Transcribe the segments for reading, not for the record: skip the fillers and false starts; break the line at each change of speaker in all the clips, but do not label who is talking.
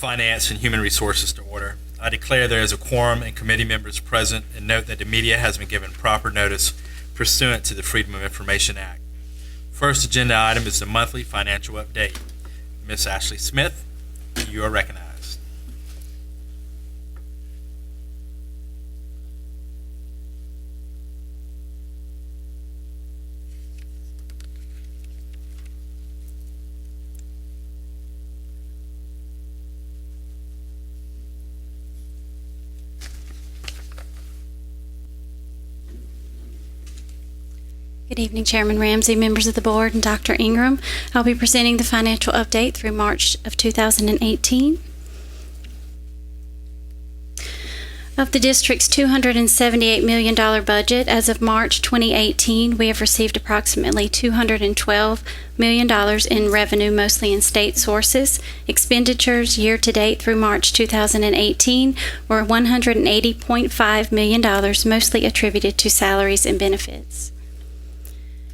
Finance and Human Resources to order. I declare there is a quorum and committee members present, and note that the media has been given proper notice pursuant to the Freedom of Information Act. First agenda item is the monthly financial update. Ms. Ashley Smith, you are recognized.
Good evening, Chairman Ramsey, members of the board, and Dr. Ingram. I'll be presenting the financial update through March of 2018. Of the district's $278 million budget, as of March 2018, we have received approximately $212 million in revenue, mostly in state sources. Expenditures year-to-date through March 2018 were $180.5 million, mostly attributed to salaries and benefits.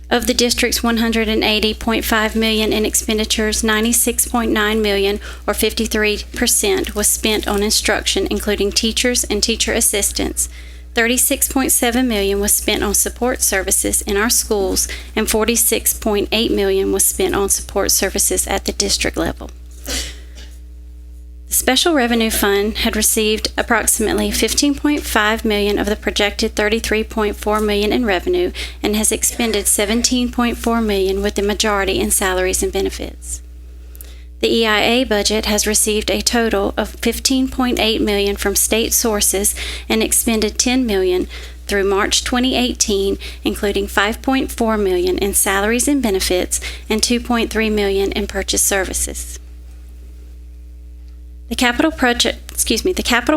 Of the district's $180.5 million in expenditures, $96.9 million, or 53%, was spent on instruction, including teachers and teacher assistants. $36.7 million was spent on support services in our schools, and $46.8 million was spent on support services at the district level. The Special Revenue Fund had received approximately $15.5 million of the projected $33.4 million in revenue and has expended $17.4 million, with the majority in salaries and benefits. The EIA budget has received a total of $15.8 million from state sources and expended $10 million through March 2018, including $5.4 million in salaries and benefits and $2.3 million in purchase services. The capital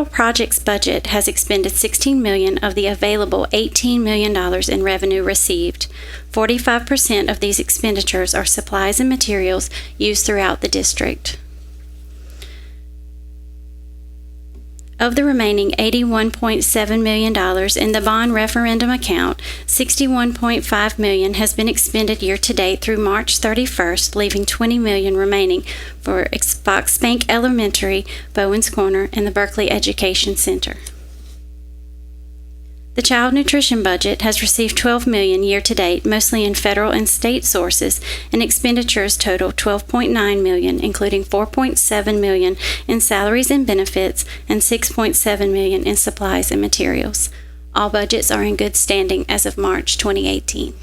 projects budget has expended $16 million of the available $18 million in revenue received. 45% of these expenditures are supplies and materials used throughout the district. Of the remaining $81.7 million in the bond referendum account, $61.5 million has been expended year-to-date through March 31st, leaving $20 million remaining for Fox Bank Elementary, Bowens Corner, and the Berkeley Education Center. The child nutrition budget has received $12 million year-to-date, mostly in federal and state sources, and expenditures total $12.9 million, including $4.7 million in salaries and benefits and $6.7 million in supplies and materials. All budgets are in good standing as of March 2018.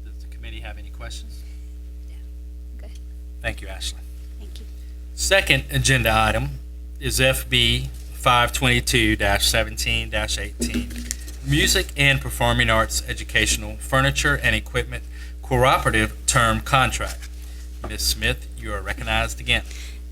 Does the committee have any questions?
Yeah. Good.
Thank you, Ashley.
Thank you.
Second agenda item is FB 522-17-18, Music and Performing Arts Educational Furniture and Equipment Cooperative Term Contract. Ms. Smith, you are recognized again.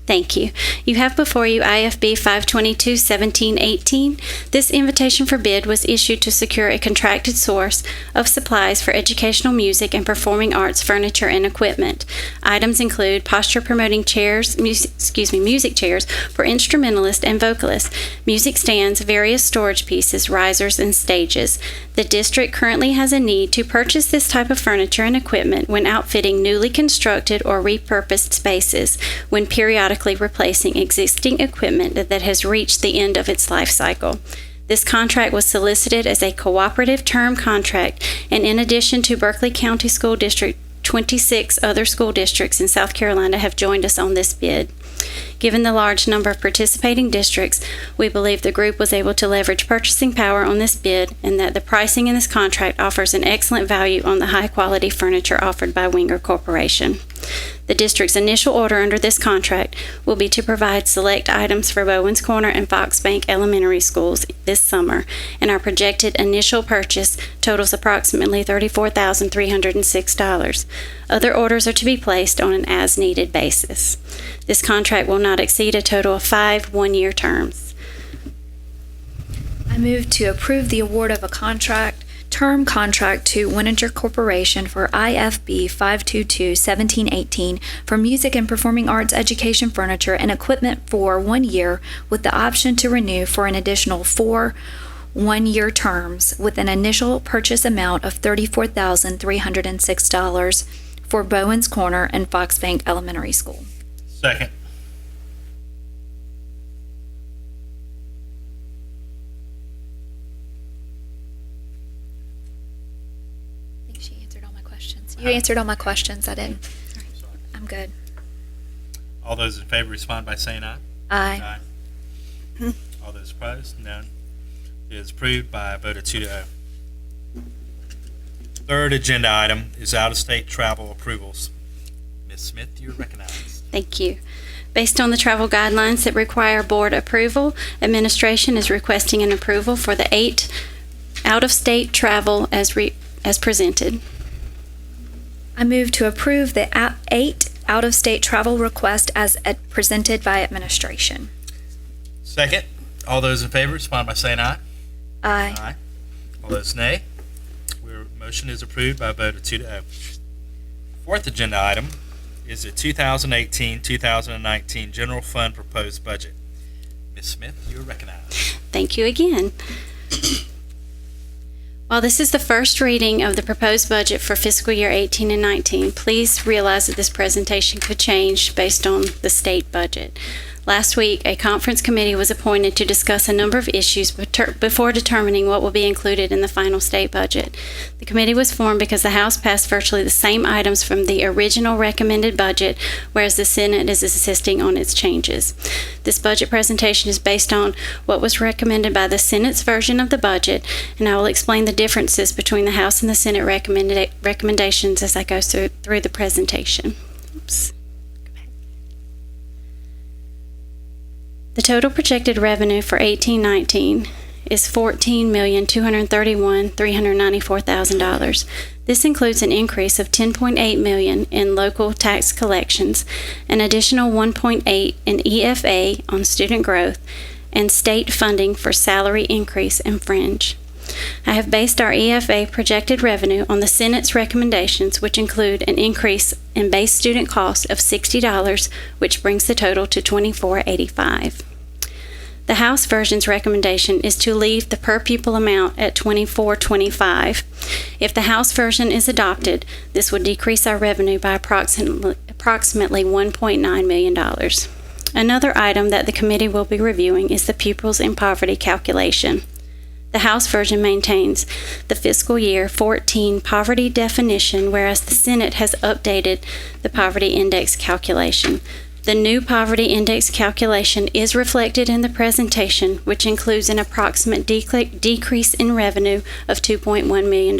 Thank you. You have before you IFB 522-17-18. This invitation for bid was issued to secure a contracted source of supplies for educational music and performing arts furniture and equipment. Items include posture-promoting chairs, music chairs for instrumentalists and vocalists, music stands, various storage pieces, risers, and stages. The district currently has a need to purchase this type of furniture and equipment when outfitting newly constructed or repurposed spaces, when periodically replacing existing equipment that has reached the end of its life cycle. This contract was solicited as a cooperative term contract, and in addition to Berkeley County School District, 26 other school districts in South Carolina have joined us on this bid. Given the large number of participating districts, we believe the group was able to leverage purchasing power on this bid, and that the pricing in this contract offers an excellent value on the high-quality furniture offered by Winger Corporation. The district's initial order under this contract will be to provide select items for Bowens Corner and Fox Bank Elementary Schools this summer, and our projected initial purchase totals approximately $34,306. Other orders are to be placed on an as-needed basis. This contract will not exceed a total of 5 one-year terms.
I move to approve the award of a term contract to Wininger Corporation for IFB 522-1718 for music and performing arts education furniture and equipment for 1 year, with the option to renew for an additional 4 1-year terms with an initial purchase amount of $34,306 for Bowens Corner and Foxbank Elementary School.
Second.
I think she answered all my questions. You answered all my questions. I didn't. I'm good.
All those in favor respond by saying aye.
Aye.
All those opposed, none. It is approved by a vote of 2-0. Third agenda item is out-of-state travel approvals. Ms. Smith, you're recognized.
Thank you. Based on the travel guidelines that require board approval, administration is requesting an approval for the 8 out-of-state travel as presented.
I move to approve the 8 out-of-state travel request as presented by administration.
Second. All those in favor respond by saying aye.
Aye.
All those nay. Motion is approved by a vote of 2-0. Fourth agenda item is the 2018-2019 General Fund Proposed Budget. Ms. Smith, you are recognized.
Thank you again. While this is the first reading of the proposed budget for fiscal year 18 and 19, please realize that this presentation could change based on the state budget. Last week, a conference committee was appointed to discuss a number of issues before determining what will be included in the final state budget. The committee was formed because the House passed virtually the same items from the original recommended budget, whereas the Senate is insisting on its changes. This budget presentation is based on what was recommended by the Senate's version of the budget, and I will explain the differences between the House and the Senate recommendations as I go through the presentation. Oops. The total projected revenue for 18-19 is $14,231,394,000. This includes an increase of $10.8 million in local tax collections, an additional $1.8 in EFA on student growth, and state funding for salary increase and fringe. I have based our EFA projected revenue on the Senate's recommendations, which include an increase in base student cost of $60, which brings the total to $24.85. The House version's recommendation is to leave the per pupil amount at $24.25. If the House version is adopted, this would decrease our revenue by approximately $1.9 million. Another item that the committee will be reviewing is the Pupils in Poverty calculation. The House version maintains the fiscal year 14 poverty definition, whereas the Senate has updated the poverty index calculation. The new poverty index calculation is reflected in the presentation, which includes an approximate decrease in revenue of $2.1 million.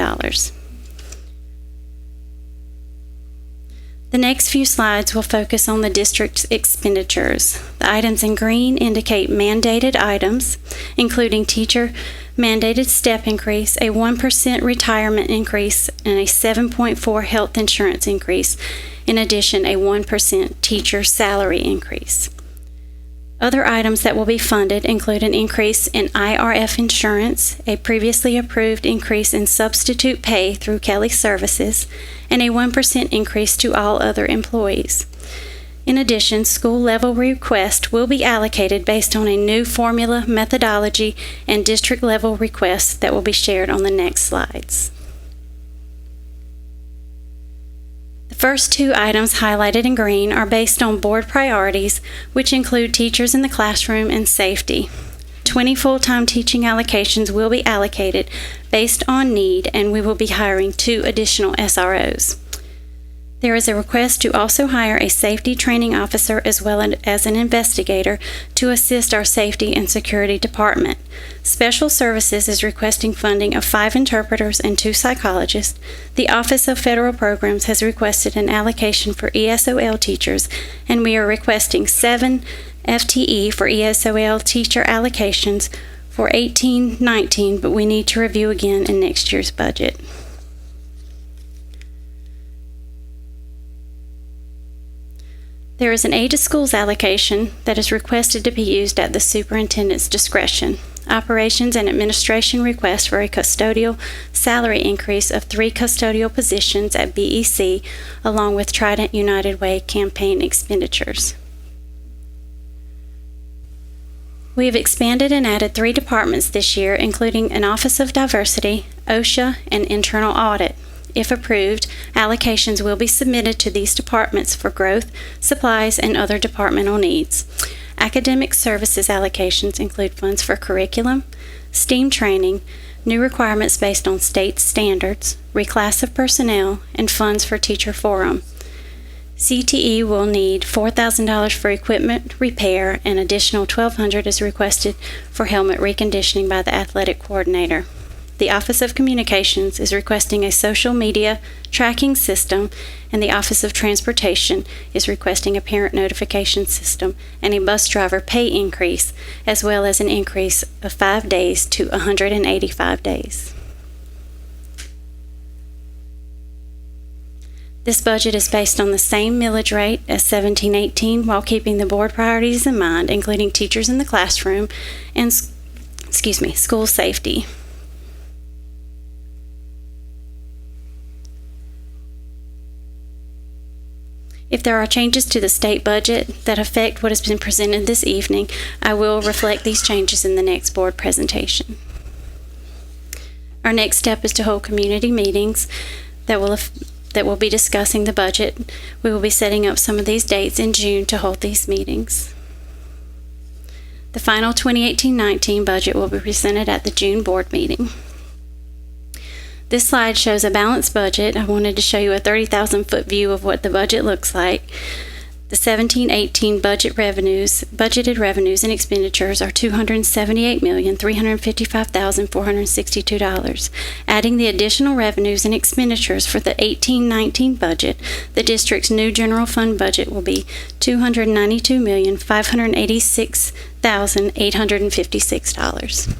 The next few slides will focus on the district's expenditures. The items in green indicate mandated items, including teacher mandated step increase, a 1% retirement increase, and a 7.4% health insurance increase. In addition, a 1% teacher salary increase. Other items that will be funded include an increase in IRF insurance, a previously approved increase in substitute pay through Kelly Services, and a 1% increase to all other employees. In addition, school-level requests will be allocated based on a new formula methodology and district-level requests that will be shared on the next slides. The first two items highlighted in green are based on board priorities, which include teachers in the classroom and safety. 20 full-time teaching allocations will be allocated based on need, and we will be hiring 2 additional SROs. There is a request to also hire a safety training officer as well as an investigator to assist our safety and security department. Special Services is requesting funding of 5 interpreters and 2 psychologists. The Office of Federal Programs has requested an allocation for ESOL teachers, and we are requesting 7 FTE for ESOL teacher allocations for 18-19, but we need to review again in next year's budget. There is an aid to schools allocation that is requested to be used at the superintendent's discretion. Operations and administration request for a custodial salary increase of 3 custodial positions at BEC, along with Trident United Way campaign expenditures. We have expanded and added 3 departments this year, including an Office of Diversity, OSHA, and Internal Audit. If approved, allocations will be submitted to these departments for growth, supplies, and other departmental needs. Academic services allocations include funds for curriculum, STEAM training, new requirements based on state standards, reclass of personnel, and funds for teacher forum. CTE will need $4,000 for equipment repair, and additional $1,200 is requested for helmet reconditioning by the athletic coordinator. The Office of Communications is requesting a social media tracking system, and the Office of Transportation is requesting a parent notification system and a bus driver pay increase, as well as an increase of 5 days to 185 days. This budget is based on the same millage rate as 1718 while keeping the board priorities in mind, including teachers in the classroom and school safety. If there are changes to the state budget that affect what has been presented this evening, I will reflect these changes in the next board presentation. Our next step is to hold community meetings that will be discussing the budget. We will be setting up some of these dates in June to hold these meetings. The final 2018-19 budget will be presented at the June board meeting. This slide shows a balanced budget. I wanted to show you a 30,000-foot view of what the budget looks like. The 17-18 budgeted revenues and expenditures are $278,355,462. Adding the additional revenues and expenditures for the 18-19 budget, the district's new general fund budget will be $292,586,856.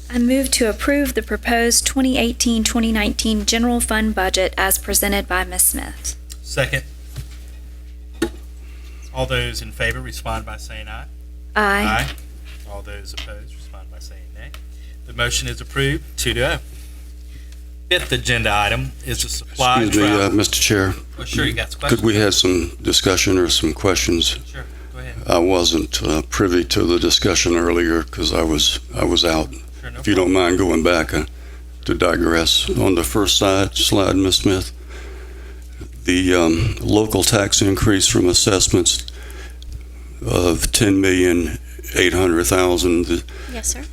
I move to approve the proposed 2018-2019 general fund budget as presented by Ms. Smith.
Second. All those in favor respond by saying aye.
Aye.
All those opposed respond by saying nay. The motion is approved, 2-0. Fifth agenda item is the supply
Excuse me,
travel.
Mr. Chair.
Oh, sure, you got some questions?
Could we have some discussion or some questions?
Sure, go ahead.
I wasn't privy to the discussion earlier because I was out.
Sure, no
If you don't mind going back to digress. On the first slide, Ms. Smith, the local tax increase from assessments of $10,800,000.
Yes, sir.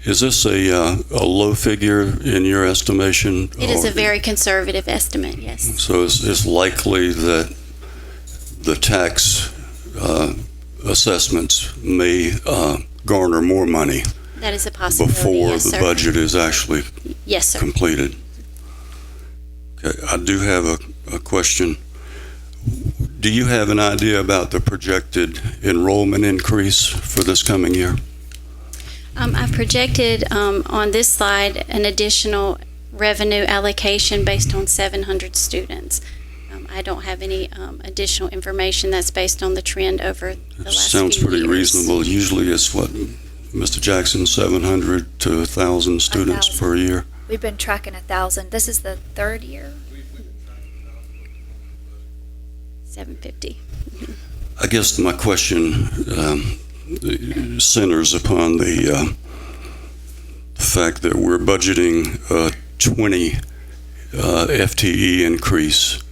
Is this a low figure in your estimation?
It is a very conservative estimate, yes.
So it's likely that the tax assessments may garner more money
That is a possibility,
before
yes,
the
sir.
budget is actually
Yes, sir.
completed. Okay, I do have a question. Do you have an idea about the projected enrollment increase for this coming year?
I've projected on this slide an additional revenue allocation based on 700 students. I don't have any additional information that's based on the trend over the last few years.
Sounds pretty reasonable. Usually it's what, Mr. Jackson, 700 to 1,000 students
1,000.
per year?
We've been tracking 1,000. This is the third year.
750.
I guess my question centers upon the fact that we're budgeting a 20 FTE increase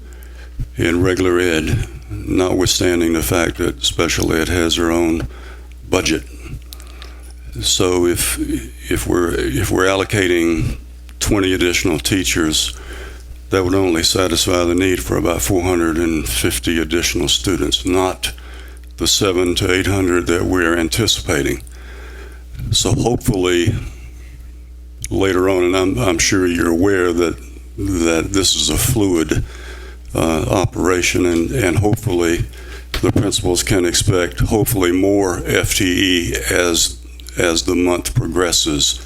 in regular ed, notwithstanding the fact that special ed has their own budget. So if we're allocating 20 additional teachers, that would only satisfy the need for about 450 additional students, not the 700 to 800 that we're anticipating. So hopefully later on, and I'm sure you're aware that this is a fluid operation, and hopefully the principals can expect hopefully more FTE as the month progresses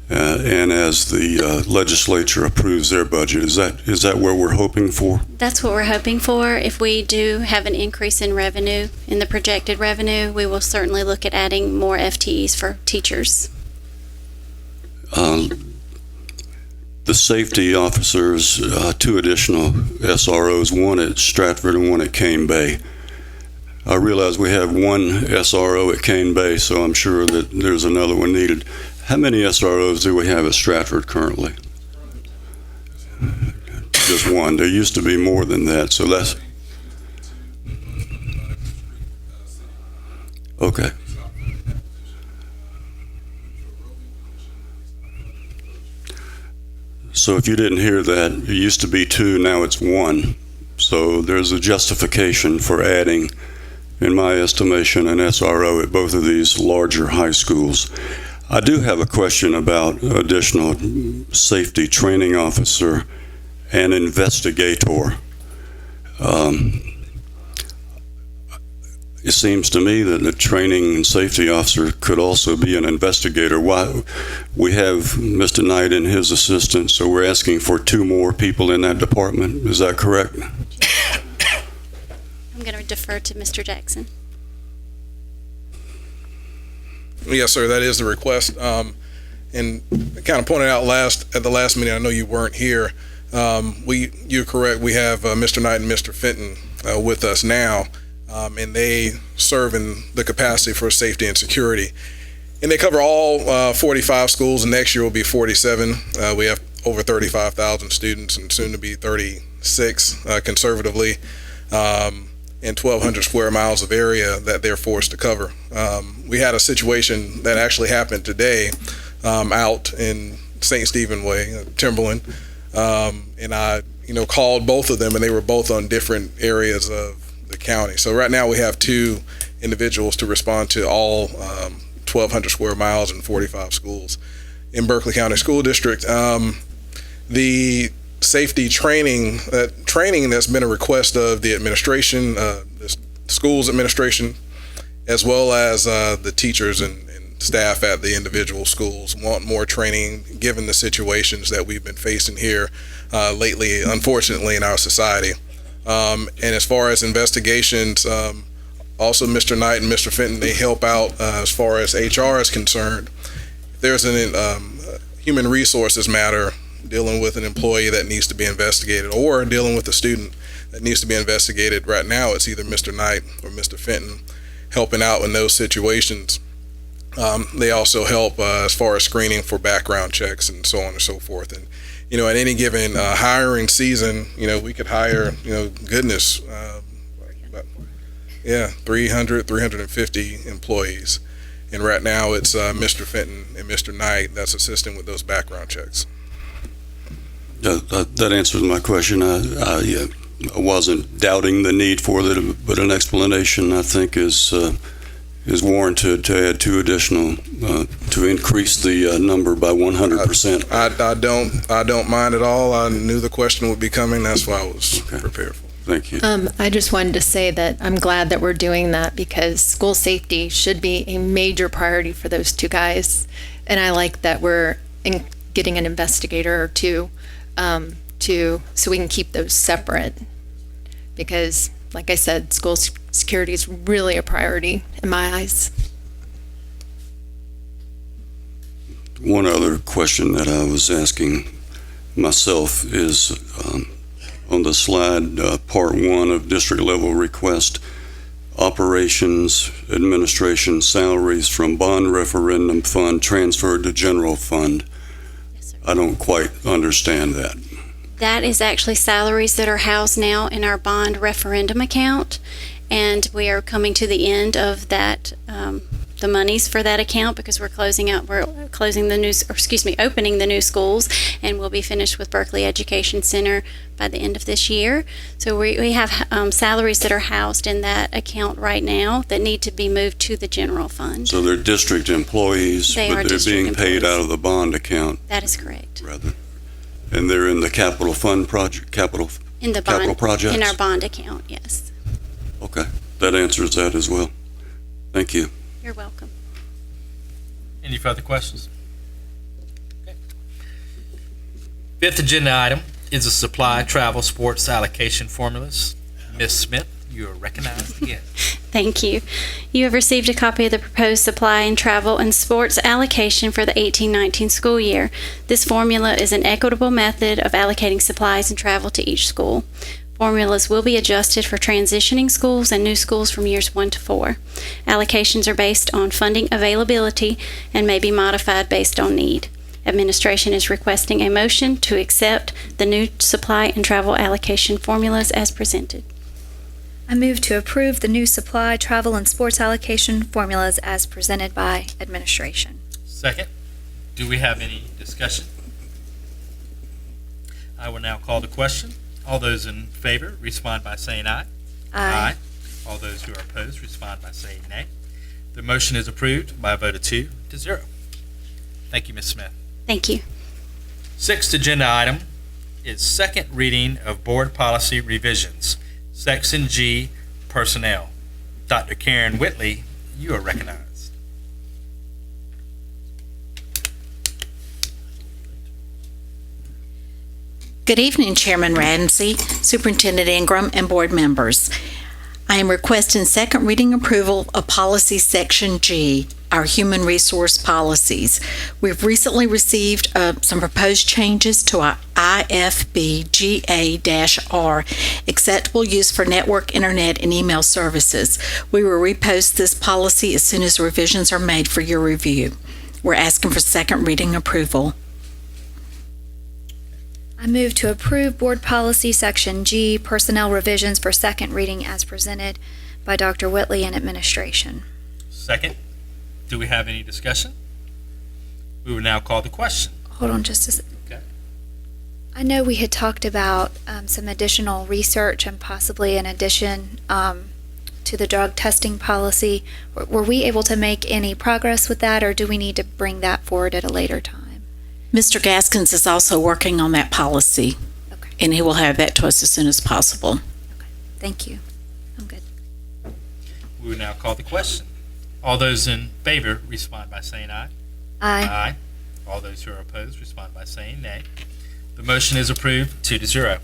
and as the legislature approves their budget. Is that what we're hoping for?
That's what we're hoping for. If we do have an increase in revenue, in the projected revenue, we will certainly look at adding more FTEs for teachers.
the safety officers, 2 additional SROs, one at Stratford and one at Cane Bay. I realize we have 1 SRO at Cane Bay, so I'm sure that there's another one needed. How many SROs do we have at Stratford currently? Just 1. There used to be more than that, so that's... Okay. So if you didn't hear that, it used to be 2, now it's 1. So there's a justification for adding, in my estimation, an SRO at both of these larger high schools. I do have a question about additional safety training officer and investigator. It seems to me that the training and safety officer could also be an investigator. Why? We have Mr. Knight and his assistant, so we're asking for 2 more people in that department. Is that correct?
I'm going to defer to Mr. Jackson.
Yes, sir, that is the request. And kind of pointed out at the last meeting, I know you weren't here. You're correct. We have Mr. Knight and Mr. Fenton with us now. And they serve in the capacity for safety and security. And they cover all 45 schools, and next year will be 47. We have over 35,000 students and soon to be 36 conservatively, and 1,200 square miles of area that they're forced to cover. We had a situation that actually happened today out in St. Stephen Way, Timberland, and I called both of them, and they were both on different areas of the county. So right now we have 2 individuals to respond to all 1,200 square miles and 45 schools in Berkeley County School District. The safety training that's been a request of the administration, the school's administration, as well as the teachers and staff at the individual schools want more training given the situations that we've been facing here lately, unfortunately, in our society. And as far as investigations, also Mr. Knight and Mr. Fenton, they help out as far as HR is concerned. If there's a human resources matter dealing with an employee that needs to be investigated or dealing with a student that needs to be investigated, right now it's either Mr. Knight or Mr. Fenton helping out in those situations. They also help as far as screening for background checks and so on and so forth. And at any given hiring season, we could hire, 300, 350 employees. And right now it's Mr. Fenton and Mr. Knight that's assisting with those background checks.
That answers my question. I wasn't doubting the need for it, but an explanation I think is warranted to add 2 additional to increase the number by 100%.
I don't mind at all. I knew the question would be coming. That's why I was prepared for.
Thank you.
I just wanted to say that I'm glad that we're doing that because school safety should be a major priority for those 2 guys, and I like that we're getting an investigator or 2 so we can keep those separate because, like I said, school security is really a priority in my eyes.
One other question that I was asking myself is on the slide, part 1 of district level request, operations, administration, salaries from bond referendum fund transferred to general fund.
Yes, sir.
I don't quite understand that.
That is actually salaries that are housed now in our bond referendum account, and we are coming to the end of that, the monies for that account because opening the new schools, and we'll be finished with Berkeley Education Center by the end of this year. So we have salaries that are housed in that account right now that need to be moved to the general fund.
So they're district employees,
They are
but they're
district
being paid
employees.
out of the bond account,
That is correct.
rather. And they're in the capital fund project, capital
In the
capital
bond,
projects?
in our bond account, yes.
Okay, that answers that as well. Thank you.
You're welcome.
Any further questions? Okay. 5th agenda item is the supply, travel, sports allocation formulas. Ms. Smith, you are recognized again.
Thank you. You have received a copy of the proposed supply and travel and sports allocation for the 18-19 school year. This formula is an equitable method of allocating supplies and travel to each school. Formulas will be adjusted for transitioning schools and new schools from years 1 to 4. Allocations are based on funding availability and may be modified based on need. Administration is requesting a motion to accept the new supply and travel allocation formulas as presented.
I move to approve the new supply, travel, and sports allocation formulas as presented by administration.
Second. Do we have any discussion? I will now call the question. All those in favor respond by saying aye.
Aye.
All those who are opposed respond by saying nay. The motion is approved by a vote of 2-0. Thank you, Ms. Smith.
Thank you.
Sixth agenda item is second reading of board policy revisions. Section G, personnel. Dr. Karen Whitley, you are recognized.
Good evening, Chairman Ramsey, Superintendent Ingram, and board members. I am requesting second reading approval of Policy Section G, our human resource policies. We've recently received some proposed changes to our IFB GA-R, acceptable use for network, internet, and email services. We will repost this policy as soon as revisions are made for your review. We're asking for second reading approval.
I move to approve Board Policy Section G, personnel revisions for second reading as presented by Dr. Whitley and administration.
Second. Do we have any discussion? We will now call the question.
Hold on just a second.
Okay.
I know we had talked about some additional research and possibly an addition to the drug testing policy. Were we able to make any progress with that, or do we need to bring that forward at a later time?
Mr. Gaskins is also working on that policy,
Okay.
and he will have that to us as soon as possible.
Okay. Thank you. I'm good.
We will now call the question. All those in favor respond by saying aye.
Aye.
All those who are opposed respond by saying nay. The motion is approved 2-0.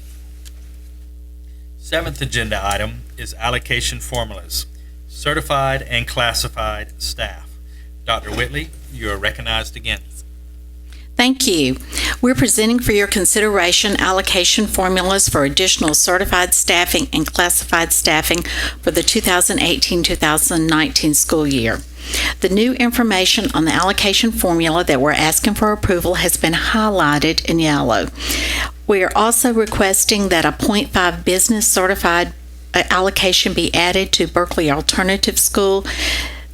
Seventh agenda item is allocation formulas, certified and classified staff. Dr. Whitley, you are recognized again.
Thank you. We're presenting for your consideration allocation formulas for additional certified staffing and classified staffing for the 2018-2019 school year. The new information on the allocation formula that we're asking for approval has been highlighted in yellow. We are also requesting that a 0.5 business certified allocation be added to Berkeley Alternative School.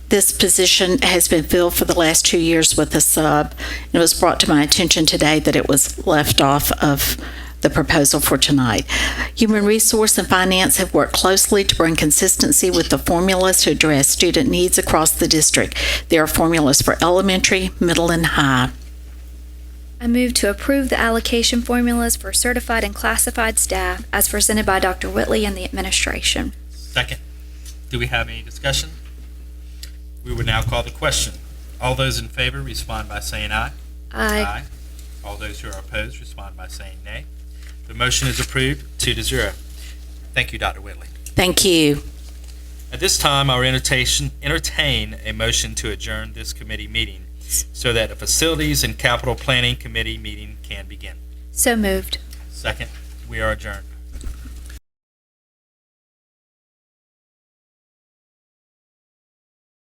This position has been filled for the last 2 years with a sub. It was brought to my attention today that it was left off of the proposal for tonight. Human Resource and Finance have worked closely to bring consistency with the formulas to address student needs across the district. There are formulas for elementary, middle, and high.
I move to approve the allocation formulas for certified and classified staff as presented by Dr. Whitley and the administration.
Second. Do we have any discussion? We will now call the question. All those in favor respond by saying aye.
Aye.
All those who are opposed respond by saying nay. The motion is approved 2-0. Thank you, Dr. Whitley.
Thank you.
At this time, I'll entertain a motion to adjourn this committee meeting so that the Facilities and Capital Planning Committee meeting can begin.
So moved.
Second, we are adjourned.